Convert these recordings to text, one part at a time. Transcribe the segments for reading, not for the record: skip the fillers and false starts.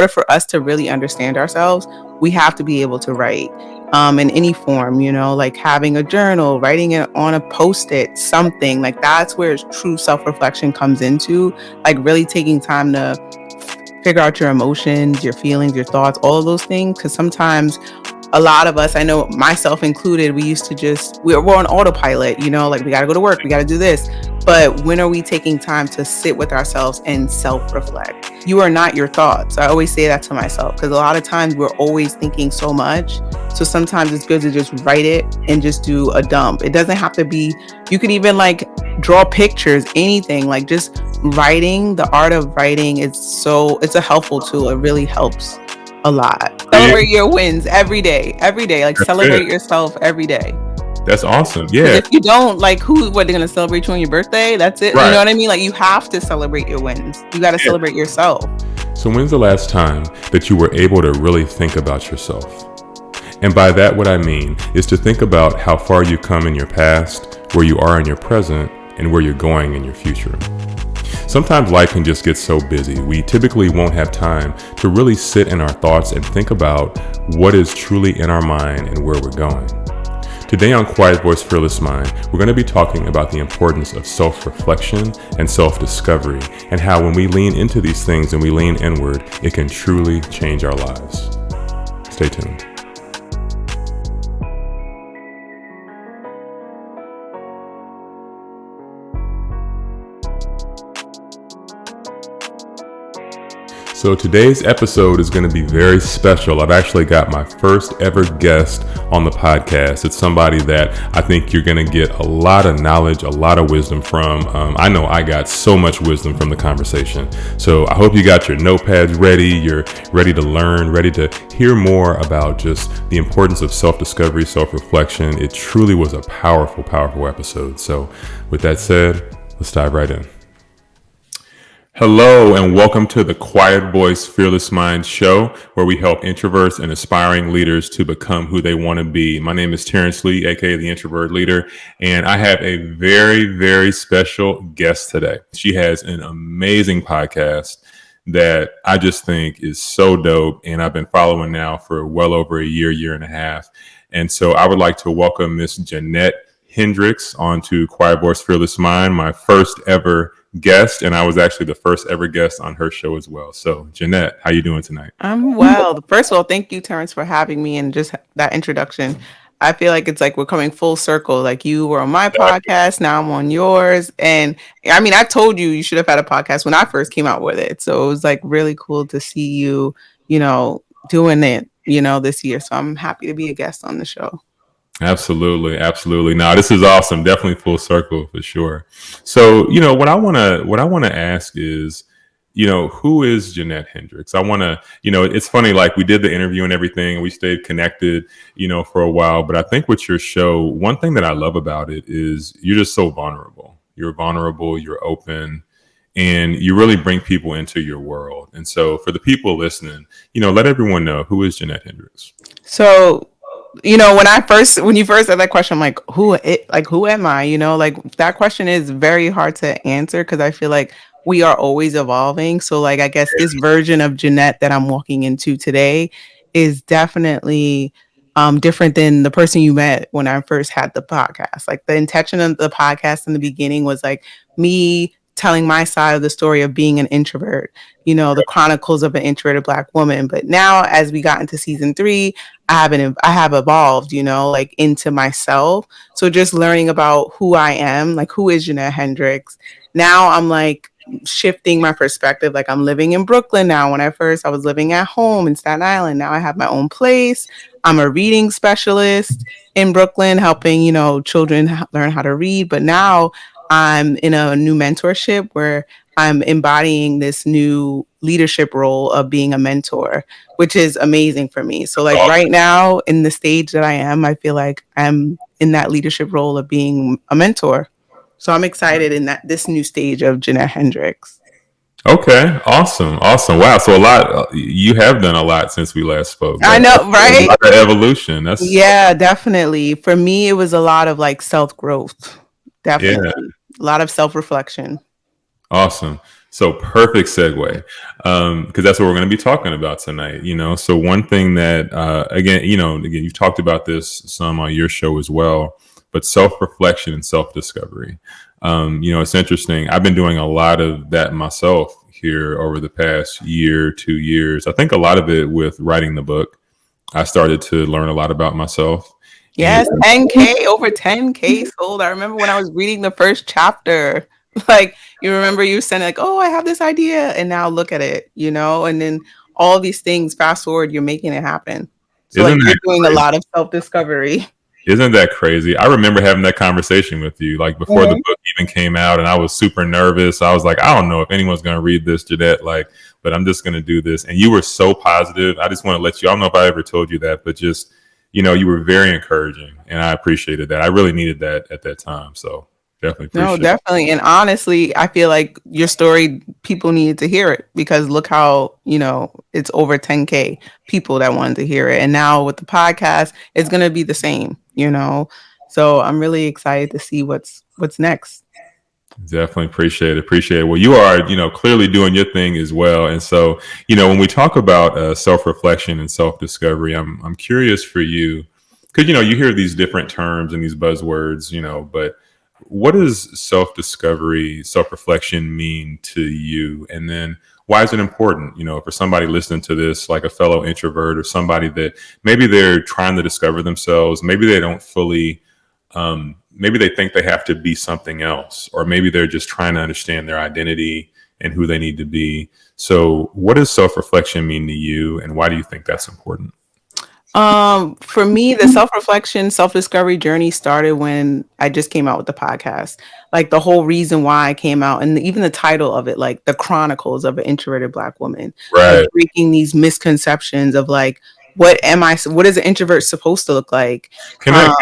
order for us to really understand ourselves, we have to be able to write in any form, like having a journal, writing it on a post-it, something like that's where true self-reflection comes into, like really taking time to figure out your emotions, your feelings, your thoughts, all of those things. Because sometimes a lot of us, I know myself included, we used to we're on autopilot, like we got to go to work, we got to do this. But when are we taking time to sit with ourselves and self-reflect? You are not your thoughts. I always say that to myself because a lot of times we're always thinking so much. So sometimes it's good to just write it and just do a dump. It doesn't have to be, you could even like draw pictures, anything, like just writing. The art of writing it's a helpful tool. It really helps a lot. Celebrate your wins every day, like that's celebrate yourself every day. That's awesome. Yeah. If you don't, like, what, they're going to celebrate you on your birthday? That's it. Right. You know what I mean? Like, you have to celebrate your wins. You got to celebrate yourself. So when's the last time that you were able to really think about yourself? And by that, what I mean is to think about how far you come in your past, where you are in your present, and where you're going in your future. Sometimes life can just get so busy. We typically won't have time to really sit in our thoughts and think about what is truly in our mind and where we're going. Today on Quiet Voice, Fearless Mind, we're going to be talking about the importance of self-reflection and self-discovery, and how when we lean into these things and we lean inward, it can truly change our lives. Stay tuned. So today's episode is going to be very special. I've actually got my first ever guest on the podcast. It's somebody that I think you're going to get a lot of knowledge, a lot of wisdom from. I know I got so much wisdom from the conversation. So I hope you got your notepads ready. You're ready to learn, ready to hear more about just the importance of self-discovery, self-reflection. It truly was a powerful, powerful episode. So with that said, let's dive right in. Hello and welcome to the Quiet Voice Fearless Mind show, where we help introverts and aspiring leaders to become who they want to be. My name is Terrence Lee, aka the Introvert Leader, and I have a very, very special guest today. She has an amazing podcast that I just think is so dope, and I've been following now for well over a year and a half. And so I would like to welcome Miss Jeanette Hendrix onto Quiet Voice Fearless Mind, my first ever guest, and I was actually the first ever guest on her show as well. So Jeanette, how you doing tonight? I'm well. First of all, thank you, Terrence, for having me and just that introduction. I feel like it's like we're coming full circle. Like you were on my podcast, now I'm on yours. And I mean, I told you should have had a podcast when I first came out with it. So it was like really cool to see you, doing it, this year. So I'm happy to be a guest on the show. Absolutely. Now this is awesome. Definitely full circle for sure. So, what I want to ask is, who is Jeanette Hendrix? I want to, it's funny, like we did the interview and everything, we stayed connected, for a while, but I think with your show, one thing that I love about it is you're just so vulnerable. You're vulnerable, you're open, and you really bring people into your world. And so for the people listening, let everyone know, who is Jeanette Hendrix? So when you first said that question, I'm like, who am I? Like that question is very hard to answer because I feel like we are always evolving. So like, I guess this version of Jeanette that I'm walking into today is definitely different than the person you met when I first had the podcast. Like the intention of the podcast in the beginning was like me telling my side of the story of being an introvert, the chronicles of an introverted Black woman. But now as we got into season 3, I have evolved, like into myself. So just learning about who I am, like who is Jeanette Hendrix. Now I'm like shifting my perspective. Like I'm living in Brooklyn now. When I was living at home in Staten Island. Now I have my own place. I'm a reading specialist in Brooklyn, helping, children learn how to read. But now I'm in a new mentorship where I'm embodying this new leadership role of being a mentor, which is amazing for me. So like right now in the stage that I am, I feel like I'm in that leadership role of being a mentor. So I'm excited in this new stage of Jeanette Hendrix. Okay. Awesome. Wow. So you have done a lot since we last spoke. I know, right? A lot of evolution. Yeah, definitely. For me, it was a lot of like self-growth. Definitely. Yeah. A lot of self-reflection. Awesome. So perfect segue, because that's what we're going to be talking about tonight. So one thing that, again, you've talked about this some on your show as well, but self-reflection and self-discovery. It's interesting. I've been doing a lot of that myself here over the past year, 2 years. I think a lot of it with writing the book. I started to learn a lot about myself, and Yes, 10K, over 10K sold. I remember when I was reading the first chapter, like you remember you saying like, "Oh, I have this idea," and now look at it, and then all these things, fast forward, you're making it happen. So like isn't you're that doing a crazy? lot of self-discovery. Isn't that crazy? I remember having that conversation with you, like before the Mhm. book even came out, and I was super nervous. I was like, I don't know if anyone's going to read this, Jeanette, but I'm just going to do this. And you were so positive. I just want to let you, I don't know if I ever told you that, but just, you were very encouraging, and I appreciated that. I really needed that at that time. So definitely No, appreciate it. definitely. And honestly, I feel like your story, people needed to hear it because look how, it's over 10K people that wanted to hear it. And now with the podcast, it's going to be the same. So I'm really excited to see what's next. Definitely appreciate it. Appreciate it. Well, you are, clearly doing your thing as well. And so, when we talk about self-reflection and self-discovery, I'm curious for you because you hear these different terms and these buzzwords, but what does self-discovery, self-reflection mean to you? And then why is it important? For somebody listening to this, like a fellow introvert or somebody that maybe they're trying to discover themselves, maybe they don't fully maybe they think they have to be something else, or maybe they're just trying to understand their identity and who they need to be. So, what does self reflection mean to you, and why do you think that's important? For me, the self-reflection, self-discovery journey started when I just came out with the podcast. Like the whole reason why I came out and even the title of it, like the Chronicles of an Introverted Black Woman, like Right. breaking these misconceptions of like, what is an introvert supposed to look like? Can I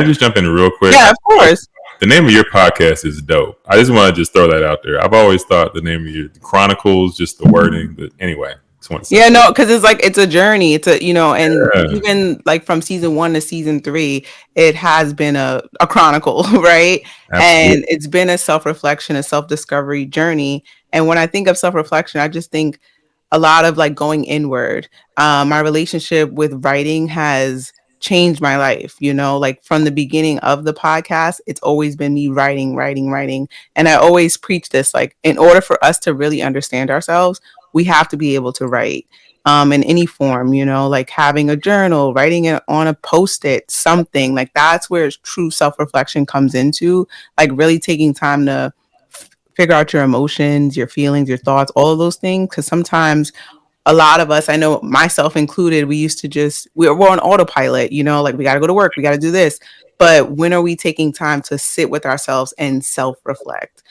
just jump in real quick? Yeah, of course. The name of your podcast is dope. I just want to just throw that out there. I've always thought the name of your Chronicles, just the wording, but anyway, just want to say Yeah, no, because it's like it's a journey. It's and that. even like from season 1 to season 3, it has been a chronicle, right? Yeah, And absolutely. it's been a self-reflection, a self-discovery journey. And when I think of self-reflection, I just think a lot of like going inward. My relationship with writing has changed my life, like from the beginning of the podcast, it's always been me writing, writing, writing. And I always preach this like, in order for us to really understand ourselves, we have to be able to write in any form, like having a journal, writing it on a post it, something like that's where true self reflection comes into, like really taking time to figure out your emotions, your feelings, your thoughts, all of those things. Because sometimes a lot of us, I know myself included, we used to we're on autopilot, like we got to go to work, we got to do this. But when are we taking time to sit with ourselves and self reflect?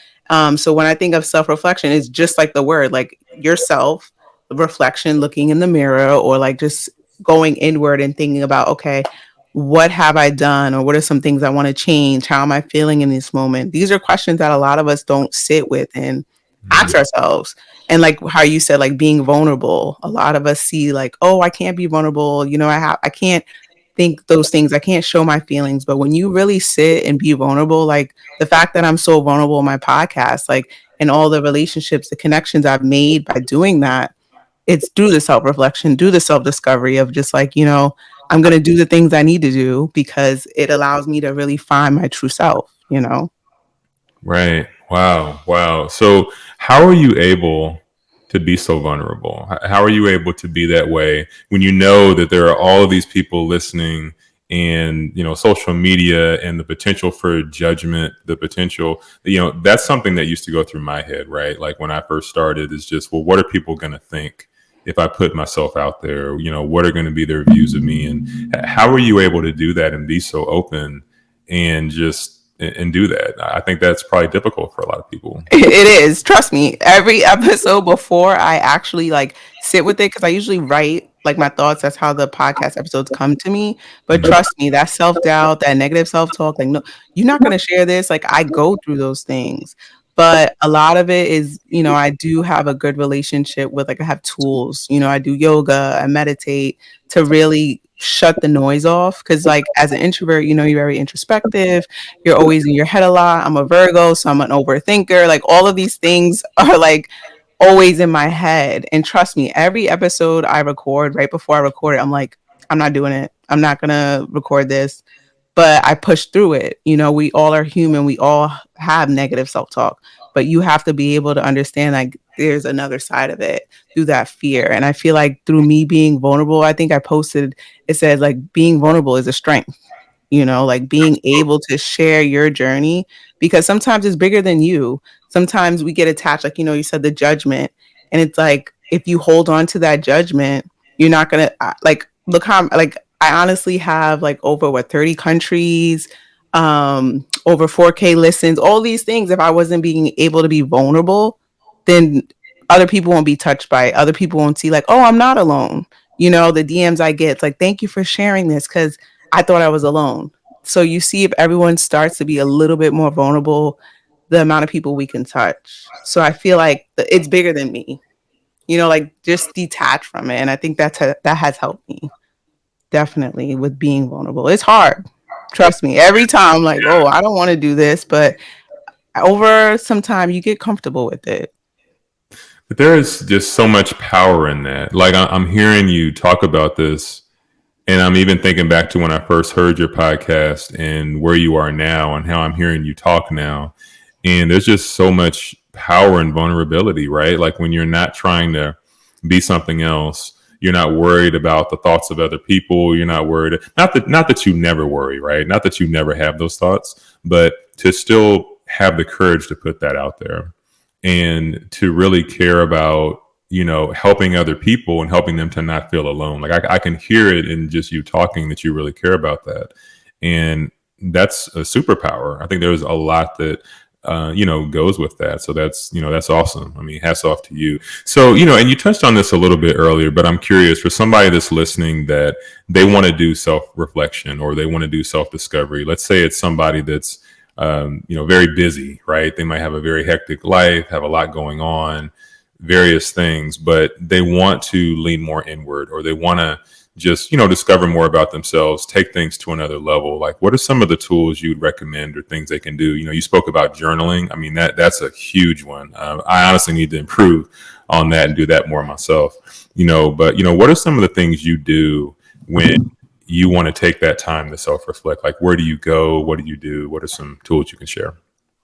So when I think of self reflection, it's just like the word, like yourself reflection, looking in the mirror, or like just going inward and thinking about, okay, what have I done, or what are some things I want to change? How am I feeling in this moment? These are questions that a lot of us don't sit with and ask ourselves. And like how you said, like being vulnerable, a lot of us see like, oh, I can't be vulnerable, I can't think those things, I can't show my feelings. But when you really sit and be vulnerable, like the fact that I'm so vulnerable in my podcast, like, and all the relationships, the connections I've made by doing that, it's through the self-reflection, through the self-discovery of just like, I'm going to do the things I need to do because it allows me to really find my true self. Right. Wow. Wow. So, how are you able to be so vulnerable? How are you able to be that way when you know that there are all of these people listening and, social media and the potential for judgment, the potential, that's something that used to go through my head, right? Like when I first started, is just, well, what are people going to think if I put myself out there? What are going to be their views of me? And how are you able to do that and be so open and just and do that? I think that's probably difficult for a lot of people. It is. Trust me. Every episode before I actually like sit with it, because I usually write like my thoughts. That's how the podcast episodes come to me. But Mhm. trust me, that self doubt, that negative self talk, like, no, you're not going to share this. Like, I go through those things. But a lot of it is, I do have a good relationship with, like, I have tools, I do yoga, I meditate to really shut the noise off. Cause, like, as an introvert, you're very introspective, you're always in your head a lot. I'm a Virgo, so I'm an overthinker. Like all of these things are like always in my head. And trust me, every episode I record, right before I record it, I'm like, I'm not doing it. I'm not going to record this. But I push through it. You know, we all are human. We all have negative self talk, but you have to be able to understand like there's another side of it through that fear. And I feel like through me being vulnerable, I think I posted, it said like being vulnerable is a strength, you know, like being able to share your journey because sometimes it's bigger than you. Sometimes we get attached, like, you know, you said the judgment. And it's like, if you hold on to that judgment, you're not going to, like, look how, like, I honestly have like over what 30 countries, over 4K listens, all these things. If I wasn't being able to be vulnerable, then other people won't be touched by it. Other people won't see like, oh, I'm not alone. You know, the DMs I get, it's like, thank you for sharing this because I thought I was alone. So you see, if everyone starts to be a little bit more vulnerable, the amount of people we can touch. So I feel like it's bigger than me. You know, like just detach from it, and I think that has helped me definitely with being vulnerable. It's hard, trust me. Every time, like, oh, I don't want to do this, but over some time, you get comfortable with it. But there is just so much power in that. Like I'm hearing you talk about this, and I'm even thinking back to when I first heard your podcast and where you are now, and how I'm hearing you talk now. And there's just so much power and vulnerability, right? Like when you're not trying to be something else, you're not worried about the thoughts of other people. You're not worried. Not that you never worry, right? Not that you never have those thoughts, but to still have the courage to put that out there and to really care about, you know, helping other people and helping them to not feel alone. Like I can hear it in just you talking that you really care about that. And that's a superpower. I think there's a lot that you know, goes with that. So that's, you know, that's awesome. I mean, hats off to you. So, you know, and you touched on this a little bit earlier, but I'm curious for somebody that's listening that they want to do self-reflection or they want to do self-discovery. Let's say it's somebody that's, you know, very busy, right? They might have a very hectic life, have a lot going on, various things, but they want to lean more inward or they want to just, you know, discover more about themselves, take things to another level. Like, what are some of the tools you'd recommend or things they can do? You know, you spoke about journaling. I mean, that's a huge one. I honestly need to improve on that and do that more myself, you know, but, you know, what are some of the things you do when you want to take that time to self-reflect? Like, where do you go? What do you do? What are some tools you can share?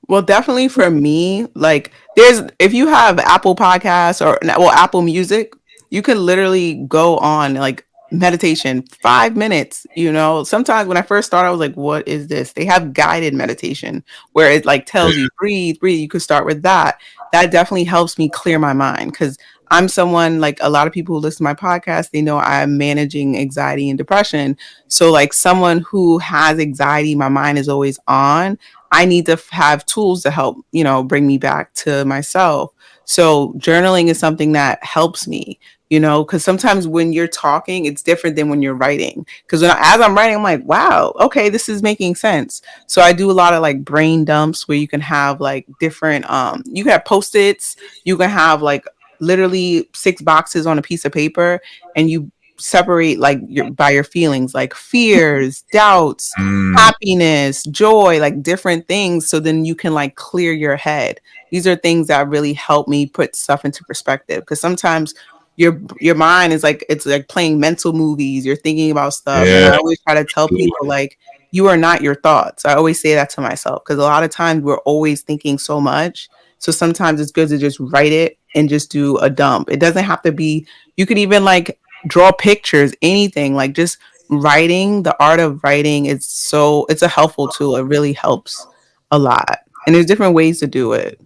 Well, definitely for me, like there's if you have Apple Podcasts or well Apple Music, you can literally go on like meditation 5 minutes. You know, sometimes when I first started, I was like, "What is this?" They have guided meditation where it like tells you breathe, breathe. You could start with that. That definitely helps me clear my mind because I'm someone like a lot of people who listen to my podcast. They know I'm managing anxiety and depression. So like someone who has anxiety, my mind is always on. I need to have tools to help, you know, bring me back to myself. So journaling is something that helps me, you know, because sometimes when you're talking, it's different than when you're writing. Because as I'm writing, I'm like, wow, okay, this is making sense. So I do a lot of like brain dumps where you can have like different, you can have post-its, you can have like literally 6 boxes on a piece of paper, and you separate like your by your feelings, like fears, doubts, Mm, happiness, joy, like different things. So then you can like clear your head. These are things that really help me put stuff into perspective. Because sometimes your mind is like it's like playing mental movies. You're thinking about stuff. And yeah, I always try to tell people absolutely. like you are not your thoughts. I always say that to myself because a lot of times we're always thinking so much. So sometimes it's good to just write it and just do a dump. It doesn't have to be, you could even like draw pictures, anything, like just writing, the art of writing is so it's a helpful tool. It really helps a lot. And there's different ways to do it.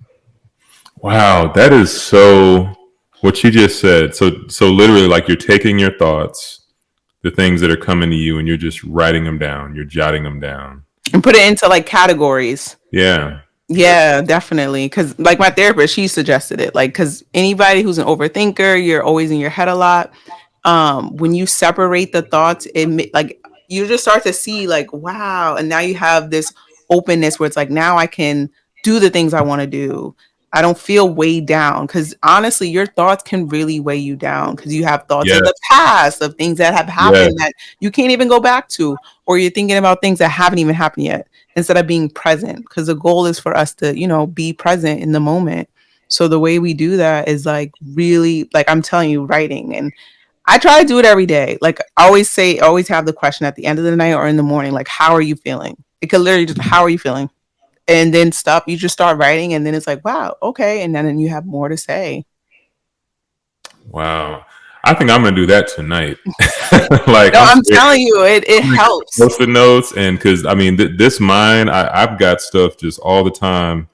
Wow, that is so what you just said. So literally like you're taking your thoughts, the things that are coming to you and you're just writing them down. You're jotting them down. And put it into like categories. Yeah. Yeah, definitely. Because like my therapist, she suggested it. Like, because anybody who's an overthinker, you're always in your head a lot. When you separate the thoughts, like you just start to see like, wow, and now you have this openness where it's like now I can do the things I want to do. I don't feel weighed down because honestly, your thoughts can really weigh you down because you have thoughts of Yes. the past of things that have Yes. happened that you can't even go back to, or you're thinking about things that haven't even happened yet instead of being present because the goal is for us to, you know, be present in the moment. So the way we do that is like really, like I'm telling you, writing. And I try to do it every day. Like I always say, always have the question at the end of the night or in the morning, like, how are you feeling? It could literally just, how are you feeling? And then stop. You just start writing, and then it's like, wow, okay. And then you have more to say. Wow. I think I'm gonna do that tonight. Like No, I'm I'm serious. telling you, it I'm gonna get helps. post-it notes, and because I mean this mine, I've got stuff just all the time.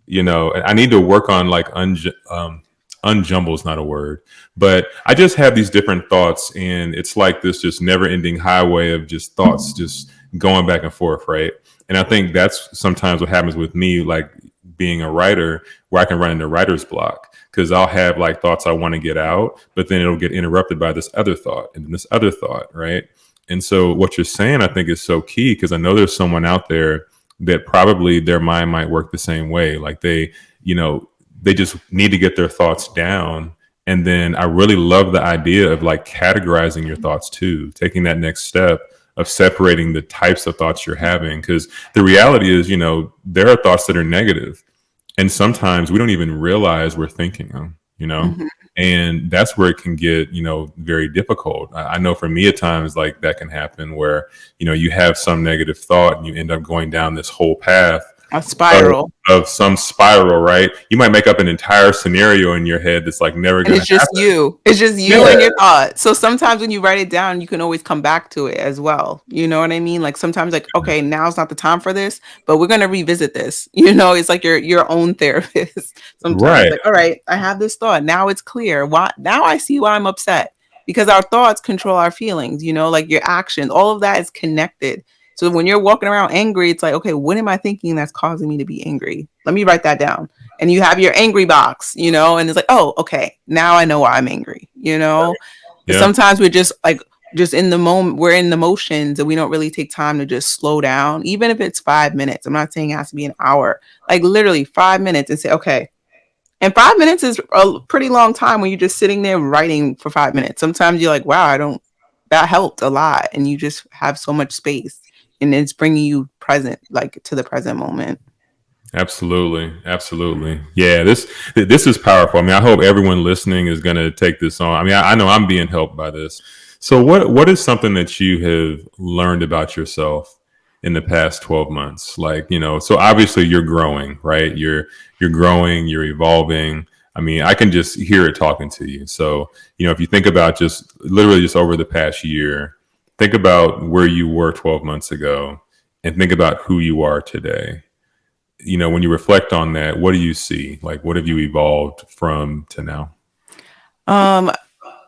And I need to work on like unjumble is not a word, but I just have these different thoughts, and it's like this just never-ending highway of just thoughts just going back and forth, right? And I think that's sometimes what happens with me, like being a writer, where I can run into writer's block because I'll have like thoughts I want to get out, but then it'll get interrupted by this other thought and then this other thought, right? And so what you're saying, I think, is so key because I know there's someone out there that probably their mind might work the same way. Like they just need to get their thoughts down. And then I really love the idea of like categorizing your thoughts too, taking that next step of separating the types of thoughts you're having. Because the reality is, there are thoughts that are negative, and sometimes we don't even realize we're thinking them. Mhm. And that's where it can get very difficult. I know for me at times like that can happen where you have some negative thought and you end up going down this whole path A of, spiral. of some spiral, right? You might make up an entire scenario in your head that's like never And going to it's just happen. you. It's just you Yeah, and your thoughts. So sometimes when you write it down, you can always come back to it as well. You know what I mean? Like sometimes like, okay, now's not the time for this, but we're gonna revisit this. It's like your own therapist sometimes. right. Like, all right, I have this thought. Now it's clear. Why now I see why I'm upset. Because our thoughts control our feelings, like your actions, all of that is connected. So when you're walking around angry, it's like, okay, what am I thinking that's causing me to be angry? Let me write that down, and you have your angry box, and it's like, oh, okay, now I know why I'm angry. But Yeah, sometimes we're just like, just in the moment, we're in the motions and we don't really take time to just slow down, even if it's 5 minutes. I'm not saying it has to be an hour, like literally 5 minutes and say, okay. And 5 minutes is a pretty long time when you're just sitting there writing for 5 minutes. Sometimes you're like, wow, that helped a lot. And you just have so much space and it's bringing you present, like to the present moment. absolutely, absolutely. Yeah, this is powerful. I mean, I hope everyone listening is going to take this on. I mean, I know I'm being helped by this. So, what is something that you have learned about yourself in the past 12 months? Like, so obviously you're growing, right? You're growing, you're evolving. I mean, I can just hear it talking to you. So, if you think about just literally just over the past year, think about where you were 12 months ago and think about who you are today. When you reflect on that, what do you see? Like, what have you evolved from to now? Um,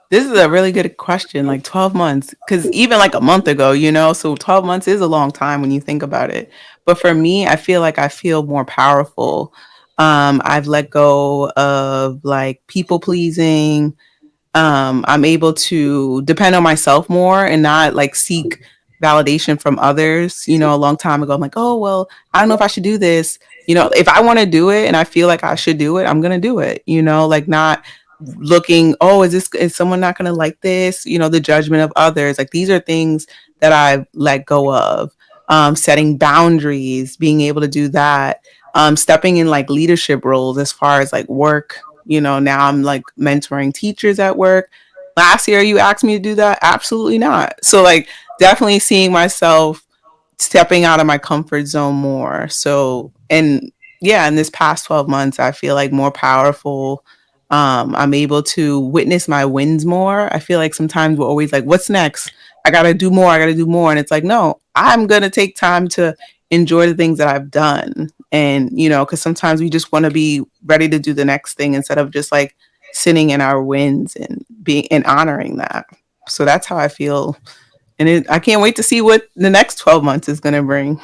this is a really good question. Like 12 months, because even like a month ago, so 12 months is a long time when you think about it. But for me, I feel like I feel more powerful. I've let go of like people pleasing. I'm able to depend on myself more and not like seek validation from others. A long time ago, I'm like, oh, well, I don't know if I should do this. If I want to do it and I feel like I should do it, I'm going to do it, like not looking, oh, is someone not going to like this? The judgment of others. Like these are things that I've let go of. Setting boundaries, being able to do that, stepping in like leadership roles as far as like work. Now I'm like mentoring teachers at work. Last year, you asked me to do that? Absolutely not. So, like, definitely seeing myself stepping out of my comfort zone more. So, and yeah, in this past 12 months, I feel like more powerful. I'm able to witness my wins more. I feel like sometimes we're always like, what's next? I got to do more. I got to do more. And it's like, no, I'm going to take time to enjoy the things that I've done. And, because sometimes we just want to be ready to do the next thing instead of just like sitting in our wins and being and honoring that. So that's how I feel. And I can't wait to see what the next 12 months is going to bring.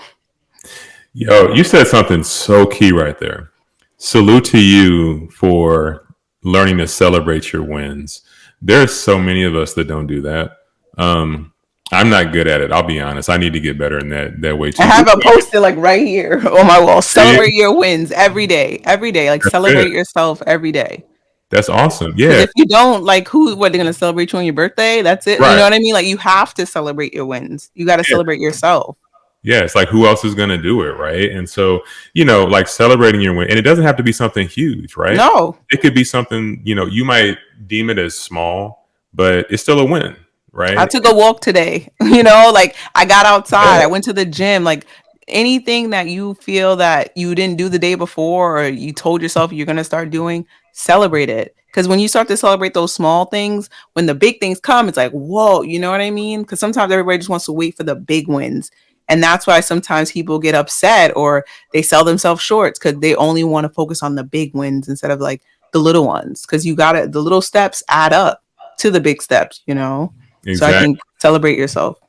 Yo, you said something so key right there. Salute to you for learning to celebrate your wins. There's so many of us that don't do that. Um, I'm not good at it. I'll be honest. I need to get better in that way I too. have a poster like right here on my wall. See, Celebrate your wins every day. Every day. Like that's good. celebrate yourself every day. That's awesome. Because Yeah, if you don't, like, what they're gonna celebrate you on your birthday? That's it. You right. know what I mean? Like, you have to celebrate your wins. You got to Yeah, celebrate yourself. Yeah, it's like who else is going to do it, right? And so, like celebrating your win, and it doesn't have to be something huge, right? No, It could be something, you might deem it as small, but it's still a win, I right? took a walk today. Like I got outside, Yeah, I went to the gym. Like anything that you feel that you didn't do the day before or you told yourself you're going to start doing, celebrate it. Because when you start to celebrate those small things, when the big things come, it's like, whoa, you know what I mean? Because sometimes everybody just wants to wait for the big wins. And that's why sometimes people get upset or they sell themselves short because they only want to focus on the big wins instead of like the little ones. Because you got to, the little steps add up to the big steps. So I exactly. think celebrate yourself.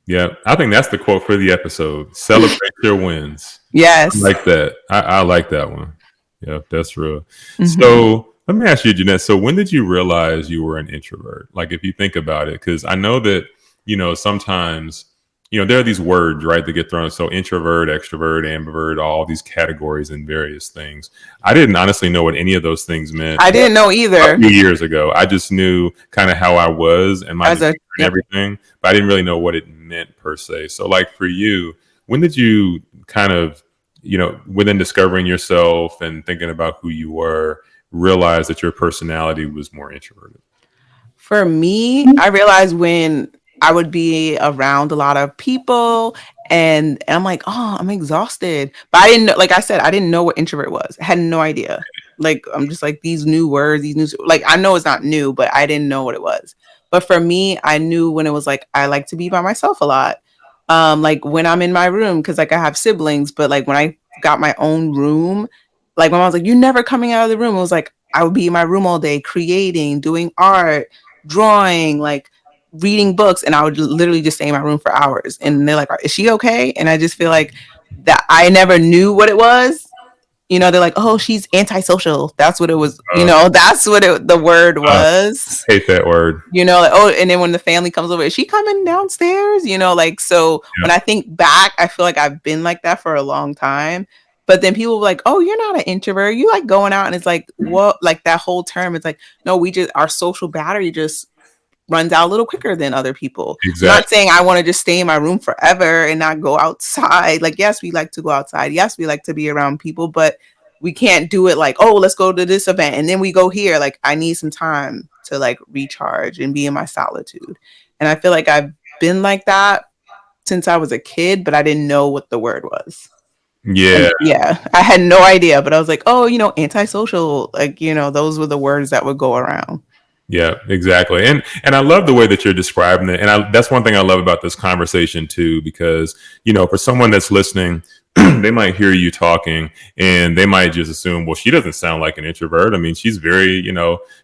Yeah, I think that's the quote for the episode. Celebrate your wins. I Yes. like that. I like that one. Yeah, that's real. Hmm. So let me ask you, Jeanette. So when did you realize you were an introvert? Like, if you think about it, because I know that sometimes there are these words, right, that get thrown. So introvert, extrovert, ambivert, all these categories and various things. I didn't honestly know what any of those things meant I didn't know a either. few years ago. I just knew kind of how I was and my As demeanor a and Yep. everything, but I didn't really know what it meant per se. So, like for you, when did you kind of, within discovering yourself and thinking about who you were, realize that your personality was more introverted? For me, I realized when I would be around a lot of people and I'm like, oh, I'm exhausted. But I didn't know, like I said, I didn't know what introvert was. I had no idea. Like, I'm just like, these new words, like, I know it's not new, but I didn't know what it was. But for me, I knew when it was like, I like to be by myself a lot. Like when I'm in my room, because like I have siblings, but like when I got my own room, like my mom was like, you're never coming out of the room. It was like, I would be in my room all day creating, doing art, drawing, like reading books, and I would literally just stay in my room for hours. And they're like, "Is she okay?" And I just feel like that I never knew what it was. They're like, "Oh, she's antisocial." That's what it was. Uh, That's what the word I was. hate that word. Like, oh, and then when the family comes over, is she coming downstairs? Like, so when Yeah, I think back, I feel like I've been like that for a long time. But then people were like, oh, you're not an introvert. You like going out. And it's like, what? Like that whole term. It's like, no, our social battery just runs out a little quicker than other people. I'm not exactly. saying I want to just stay in my room forever and not go outside. Like, yes, we like to go outside. Yes, we like to be around people, but we can't do it like, oh, let's go to this event and then we go here. Like, I need some time to like recharge and be in my solitude. And I feel like I've been like that since I was a kid, but I didn't know what the word was. Yeah, And yeah, I had no idea, but I was like, oh, antisocial. Like, those were the words that would go around. yeah, exactly. And I love the way that you're describing it. And that's one thing I love about this conversation too, because for someone that's listening, they might hear you talking and they might just assume, well, she doesn't sound like an introvert. I mean, she's very,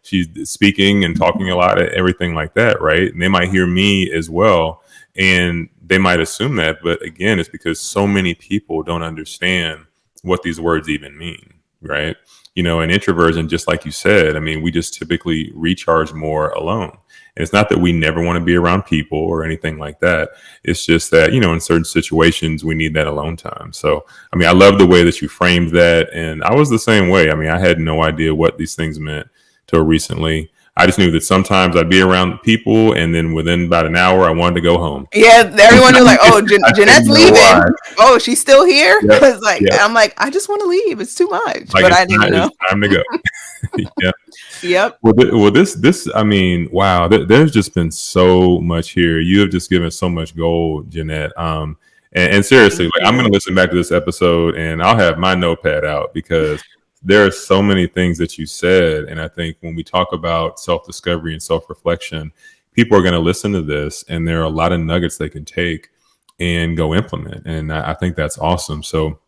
she's speaking and talking a lot, everything like that, right? And they might hear me as well, and they might assume that. But again, it's because so many people don't understand what these words even mean, right? And introversion, just like you said, I mean, we just typically recharge more alone. And it's not that we never want to be around people or anything like that. It's just that, in certain situations, we need that alone time. So, I mean, I love the way that you framed that. And I was the same way. I mean, I had no idea what these things meant till recently. I just knew that sometimes I'd be around people, and then within about an hour, I wanted to go home. Yeah, everyone knew like, oh, I Jeanette's didn't know why. leaving. Oh, she's still here. Yep. It's like, Yep. I'm like, I just want to leave. It's too much, Like but I didn't it's know. time to go. Yeah. Yep. Well, this, I mean, wow, there's just been so much here. You have just given so much gold, Jeanette. And seriously, Thank like I'm gonna you. listen back to this episode, and I'll have my notepad out because there are so many things that you said. And I think when we talk about self discovery and self reflection, people are gonna listen to this, and there are a lot of nuggets they can take and go implement. And I think that's awesome. So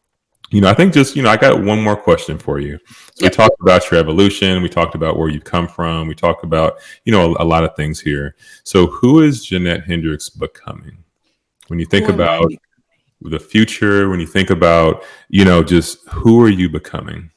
I think just, I got one more question for you. So we Yep. talked about your evolution. We talked about where you come from. We talked about, a lot of things here. So who is Jeanette Hendrix becoming? When you think Who am I? about the future, when you think about, just who are you becoming?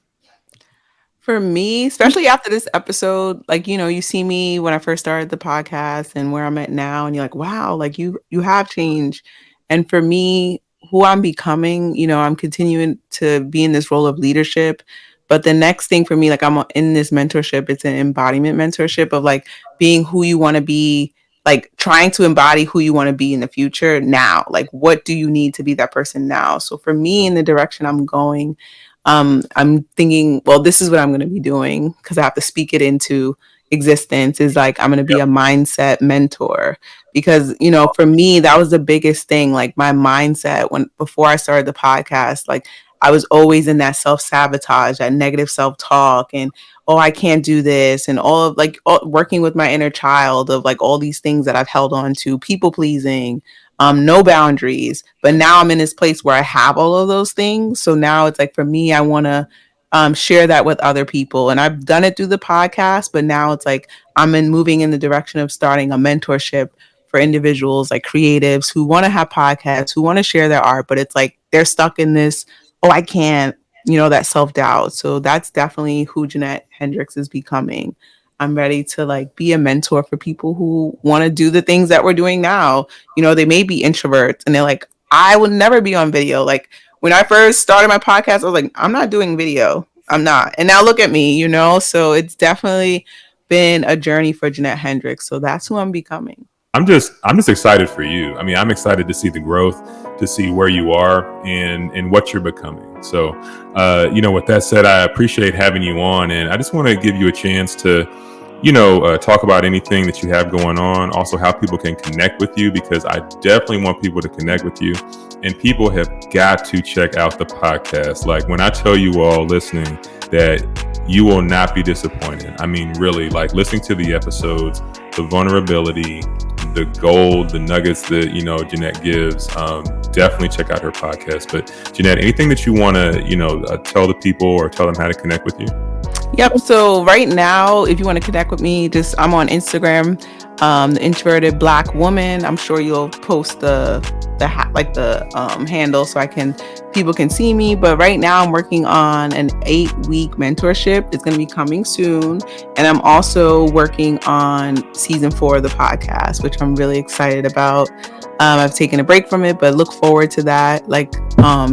For me, especially after this episode, like, you see me when I first started the podcast and where I'm at now, and you're like, wow, like you have changed. And for me, who I'm becoming, I'm continuing to be in this role of leadership. But the next thing for me, like I'm in this mentorship, it's an embodiment mentorship of like being who you want to be like trying to embody who you want to be in the future now. Like, what do you need to be that person now? So for me, in the direction I'm going, I'm thinking, well, this is what I'm going to be doing because I have to speak it into existence. Is like I'm going to be a mindset mentor because for me that was the biggest thing. Like my mindset when before I started the podcast, like I was always in that self sabotage, that negative self talk, and oh, I can't do this, and all of like working with my inner child of like all these things that I've held on to, people pleasing, no boundaries. But now I'm in this place where I have all of those things. So now it's like for me, I want to share that with other people. And I've done it through the podcast, but now it's like moving in the direction of starting a mentorship for individuals like creatives who want to have podcasts, who want to share their art, but it's like they're stuck in this, oh, I can't, that self doubt. So that's definitely who Jeanette Hendrix is becoming. I'm ready to like be a mentor for people who want to do the things that we're doing now. They may be introverts and they're like, I will never be on video. Like when I first started my podcast, I was like, I'm not doing video. I'm not. And now look at me, So it's definitely been a journey for Jeanette Hendrix. So that's who I'm becoming. I'm just excited for you. I mean, I'm excited to see the growth, to see where you are and what you're becoming. So, with that said, I appreciate having you on, and I just want to give you a chance to, talk about anything that you have going on. Also, how people can connect with you, because I definitely want people to connect with you, and people have got to check out the podcast. Like when I tell you all listening that you will not be disappointed. I mean, really, like listening to the episodes, the vulnerability, the gold, the nuggets that Jeanette gives. Definitely check out her podcast. But Jeanette, anything that you want to tell the people or tell them how to connect with you? Yep. So right now, if you want to connect with me, I'm on Instagram, the introverted Black woman. I'm sure you'll post the handle so people can see me. But right now I'm working on an 8-week mentorship. It's going to be coming soon. And I'm also working on season 4 of the podcast, which I'm really excited about. I've taken a break from it, but look forward to that. Like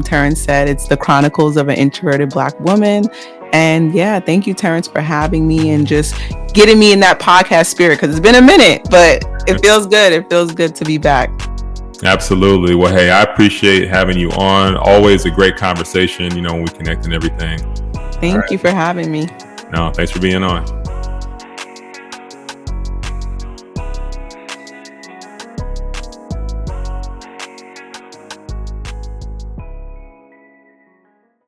Terrence said, it's the Chronicles of an Introverted Black Woman. And yeah, thank you, Terrence, for having me and just getting me in that podcast spirit, because it's been a minute, but it feels good. It feels good to be back. Absolutely. Well, hey, I appreciate having you on. Always a great conversation, when we connect and everything. Thank you for having me. No, thanks for being on.